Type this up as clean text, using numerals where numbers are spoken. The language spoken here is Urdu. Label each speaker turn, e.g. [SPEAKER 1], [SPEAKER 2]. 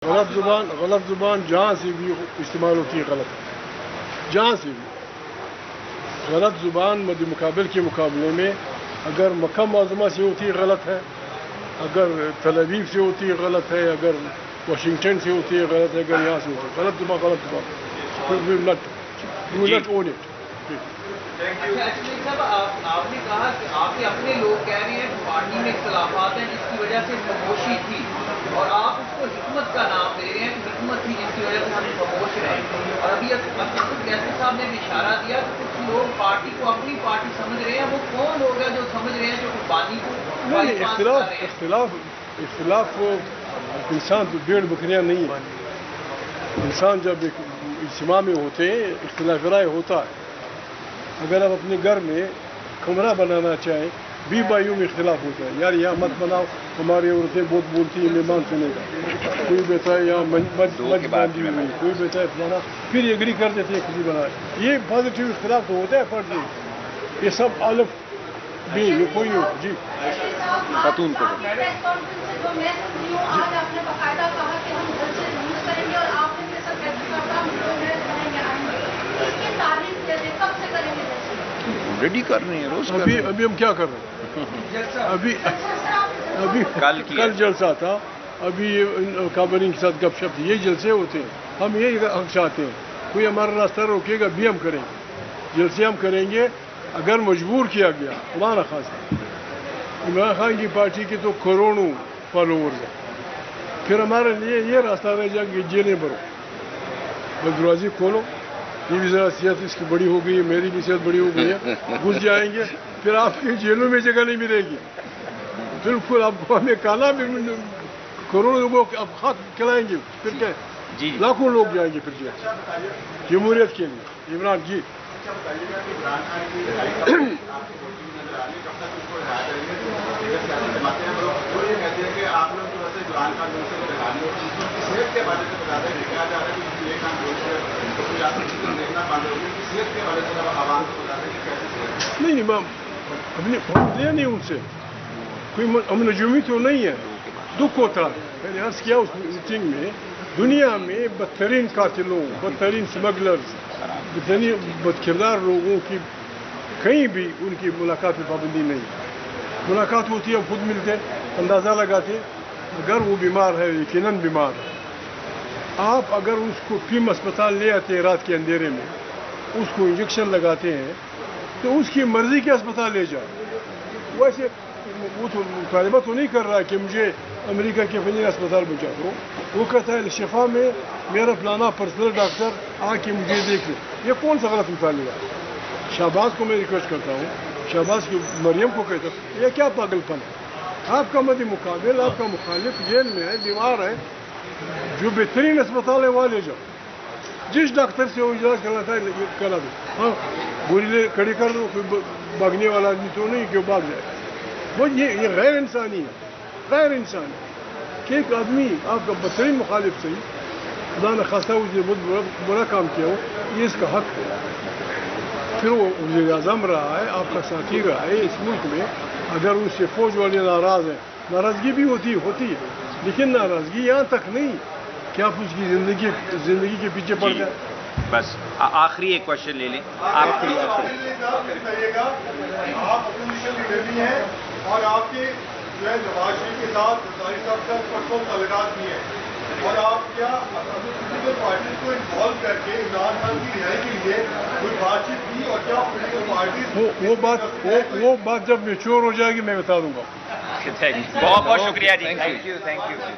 [SPEAKER 1] غلط زبان جہاں سے بھی استعمال ہوتی ہے غلط ہے، جہاں سے بھی غلط زبان مد مقابل کے مقابلے میں اگر مکہ معظمہ سے ہوتی ہے غلط ہے، اگر تل ابیب سے ہوتی ہے غلط ہے، اگر واشنگٹن سے ہوتی ہے غلط ہے، اگر یہاں سے ہوتی ہے غلط زبان not own it.
[SPEAKER 2] صاحب آپ نے کہا کہ آپ کے اپنے لوگ کہہ رہے ہیں کہ پارٹی میں اختلافات ہیں جس کی وجہ سے خاموشی تھی، اور آپ اس کو حکمت کا نام دے رہے ہیں کہ حکمت تھی جس کی وجہ سے ہم خاموش رہے. اور ابھی کیسر صاحب نے بھی اشارہ دیا کہ کچھ لوگ پارٹی کو اپنی پارٹی سمجھ رہے ہیں. وہ کون لوگ ہیں جو سمجھ رہے ہیں جو قربانی کو
[SPEAKER 1] اختلاف انسان تو بھیڑ بکریاں نہیں ہیں. انسان جب ایک اجتماع میں ہوتے ہیں اختلاف رائے ہوتا ہے. اگر آپ اپنے گھر میں کمرہ بنانا چاہیں 20 بھائیوں میں اختلاف ہوتا ہے، یار یہاں مت بناؤ، ہماری عورتیں بہت بولتی ہیں، مہمان سنے گا. کوئی بیٹا ہے یہاں مجھ باندھی ہوئی، کوئی بیٹا ہے فلانا، پھر ایگری کر دیتے ہیں کسی بنا. یہ پازیٹیو اختلاف تو ہوتا ہے فرض نہیں. یہ سب الف بھی یہ کوئی ہو. جی
[SPEAKER 3] خاتون کو ریڈی کر رہے ہیں روز.
[SPEAKER 1] ابھی ہم کیا کر رہے ہیں؟ ابھی کل جلسہ تھا، ابھی کابرنگ کے ساتھ گپ شپ تھی. یہی جلسے ہوتے ہیں. ہم یہی حق چاہتے ہیں. کوئی ہمارا راستہ روکے گا بھی ہم کریں گے. جلسے ہم کریں گے. اگر مجبور کیا گیا خدا نہ خواستہ، عمران خان کی پارٹی کے تو کروڑوں فالوورز ہیں، پھر ہمارے لیے یہ راستہ رہ جائے کہ جیلیں بھرو. بس دروازے کھولو. یہ بھی ذرا صحت اس کی بڑی ہو گئی ہے، میری بھی صحت بڑی ہو گئی ہے، گھس جائیں گے. پھر آپ کی جیلوں میں جگہ نہیں ملے گی. بالکل آپ کو ہمیں کانا بھی کروڑوں لوگوں کو آپ خاک کھلائیں گے. پھر کیا
[SPEAKER 3] جی
[SPEAKER 1] لاکھوں لوگ جائیں گے پھر جمہوریت کے لیے. عمران جی نہیں میں اپنے فون لیا نہیں ان سے، کوئی امن جمی تو نہیں ہے. دکھ ہوتا ہے. میں نے عرض کیا اس میٹنگ میں، دنیا میں بدترین قاتلوں، بدترین اسمگلرز، بدترین بد کردار لوگوں کی کہیں بھی ان کی ملاقات میں پابندی نہیں. ملاقات ہوتی ہے، خود ملتے اندازہ لگاتے اگر وہ بیمار ہے، یقیناً بیمار ہے. آپ اگر اس کو پیم اسپتال لے آتے ہیں رات کے اندھیرے میں، اس کو انجیکشن لگاتے ہیں تو اس کی مرضی کے اسپتال لے جاؤ. ویسے وہ تو مطالبہ تو نہیں کر رہا ہے کہ مجھے امریکہ کے فلانی اسپتال پہنچا دو. وہ کہتا ہے شفا میں میرا فلانا پرسنل ڈاکٹر آ کے مجھے دیکھ لے. یہ کون سا غلط مطالبہ ہے؟ شہباز کو میں ریکویسٹ کرتا ہوں، شہباز کی مریم کو کہتا ہوں، یہ کیا پاگل پن ہے؟ آپ کا مد مقابل، آپ کا مخالف جیل میں ہے، بیمار ہے، جو بہترین اسپتال ہے وہاں لے جاؤ. جس ڈاکٹر سے وہ علاج کرنا تھا کرا دو. ہاں گولی کھڑی کر دو. کوئی بھاگنے والا آدمی تو نہیں کہ وہ بھاگ جائے. وہ یہ غیر انسانی ہے، غیر انسانی کہ ایک آدمی آپ کا بہترین مخالف صحیح، خدا نخواستہ اس نے بہت برا کام کیا ہو، یہ اس کا حق ہے. پھر وہ وزیر اعظم رہا ہے، آپ کا ساتھی رہا ہے اس ملک میں. اگر اس سے فوج والے ناراض ہیں، ناراضگی بھی ہوتی ہے، لیکن ناراضگی یہاں تک نہیں کہ آپ اس کی زندگی کے پیچھے پڑ جائیں.
[SPEAKER 3] بس آخری ایک کوشچن لے لیں.
[SPEAKER 4] بتائیے گا آپ اپوزیشن لیڈر بھی ہیں اور آپ کے جو ہے نواز شریف کے ساتھ انصاری صاحب کے ساتھ پرسنل تعلقات بھی ہیں، اور آپ کیا پولیٹیکل پارٹیز کو انوالو کر کے عمران خان کی رہائی کے لیے کوئی بات چیت کی؟ اور کیا پولیٹیکل پارٹیز
[SPEAKER 1] وہ بات جب میچور ہو جائے گی میں بتا دوں گا.
[SPEAKER 3] بہت بہت شکریہ جی. Thank you.